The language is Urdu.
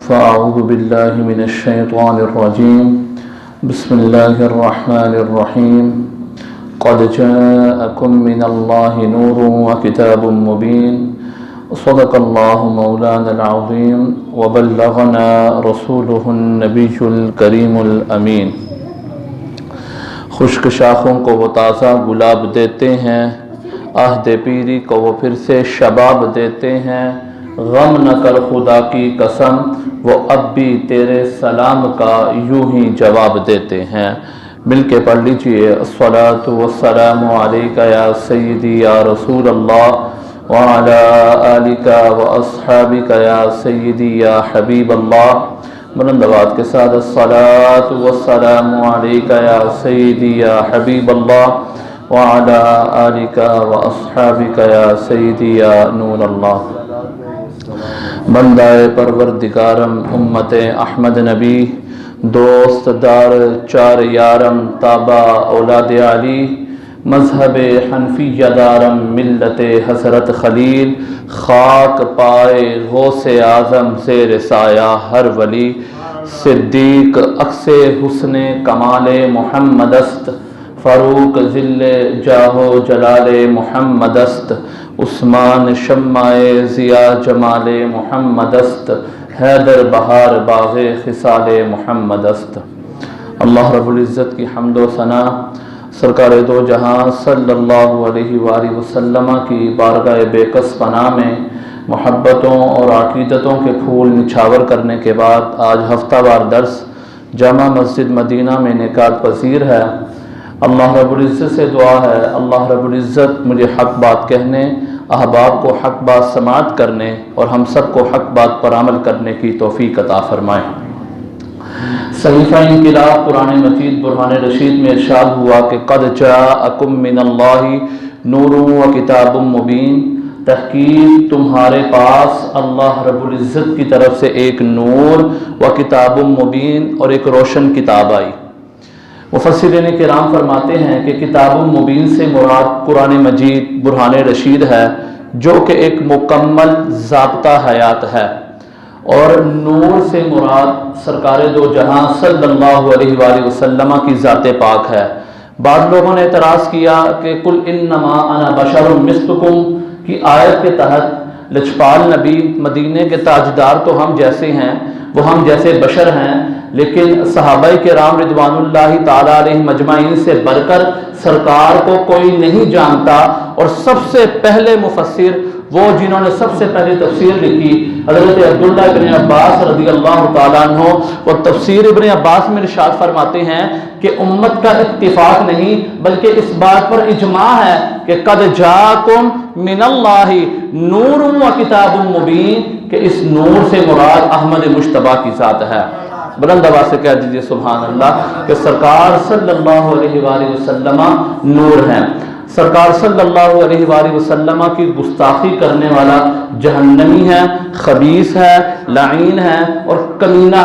فأعوذ بالله من الشيطان الرجيم بسم الله الرحمن الرحيم قد جاءكم من الله نور وكتاب مبين صدق الله مولانا العظيم وبلغنا رسوله النبي الكريم الأمين۔ خشک شاخوں کو وہ تازہ گلاب دیتے ہیں، عہد پیری کو وہ پھر سے شباب دیتے ہیں۔ غم نہ کر خدا کی قسم، وہ اب بھی تیرے سلام کا یوں ہی جواب دیتے ہیں۔ مل کے پڑھ لیجئے، الصلاۃ والسلام علیک یا سیدی یا رسول اللہ وعلی آلک واصحابک یا سیدی یا حبیب اللہ۔ بلند آواز کے ساتھ الصلاۃ والسلام علیک یا سیدی یا حبیب اللہ وعلی آلک واصحابک یا سیدی یا نور اللہ۔ بندہ پروردگارم امت احمد نبی، دوست دار چار یارم تابع اولاد علی، مذہب حنفیہ دارم ملت حضرت خلیل، خاک پائے غوث اعظم زیر سایہ ہر ولی، صدیق عکس حسن کمال محمد است، فاروق ذل جاہ و جلال محمد است، عثمان شمع ضیاء جمال محمد است، حیدر بہار باغ خصال محمد است۔ اللہ رب العزت کی حمد و ثنا سرکار دو جہاں صلی اللہ علیہ وآلہ وسلم کی بارگاہ بے کس پناہ میں محبتوں اور عقیدتوں کے پھول نچھاور کرنے کے بعد آج ہفتہ وار درس جامع مسجد مدینہ میں انعقاد پذیر ہے۔ اللہ رب العزت سے دعا ہے، اللہ رب العزت مجھے حق بات کہنے، احباب کو حق بات سماعت کرنے اور ہم سب کو حق بات پر عمل کرنے کی توفیق عطا فرمائے۔ صحیفہ انقلاب قرآن مجید برہان رشید میں ارشاد ہوا کہ قد جاءکم من اللہ نور و کتاب مبین، تحقیق تمہارے پاس اللہ رب العزت کی طرف سے ایک نور و کتاب مبین اور ایک روشن کتاب آئی۔ مفسرین کرام فرماتے ہیں کہ کتاب مبین سے مراد قرآن مجید برہان رشید ہے، جو کہ ایک مکمل ضابطہ حیات ہے، اور نور سے مراد سرکار دو جہاں صلی اللہ علیہ وآلہ وسلم کی ذات پاک ہے۔ بعض لوگوں نے اعتراض کیا کہ قل انما انا بشر مثلکم کی آیت کے تحت لجپال نبی مدینے کے تاجدار تو ہم جیسے ہیں، وہ ہم جیسے بشر ہیں، لیکن صحابہ کرام رضوان اللہ تعالیٰ علیہ مجمعین سے بڑھ کر سرکار کو کوئی نہیں جانتا، اور سب سے پہلے مفسر وہ جنہوں نے سب سے پہلے تفسیر لکھی حضرت عبداللہ ابن عباس رضی اللہ تعالیٰ عنہ، وہ تفسیر ابن عباس میں ارشاد فرماتے ہیں کہ امت کا اتفاق نہیں بلکہ اس بات پر اجماع ہے کہ قد جاءکم من اللہ نور و کتاب مبین، کہ اس نور سے مراد احمد مجتبیٰ کی ذات ہے۔ بلند آواز سے کہہ دیجئے سبحان اللہ کہ سرکار صلی اللہ علیہ وآلہ وسلم نور ہیں۔ سرکار صلی اللہ علیہ وآلہ وسلم کی گستاخی کرنے والا جہنمی ہے، خبیث ہے، لعین ہے اور کمینہ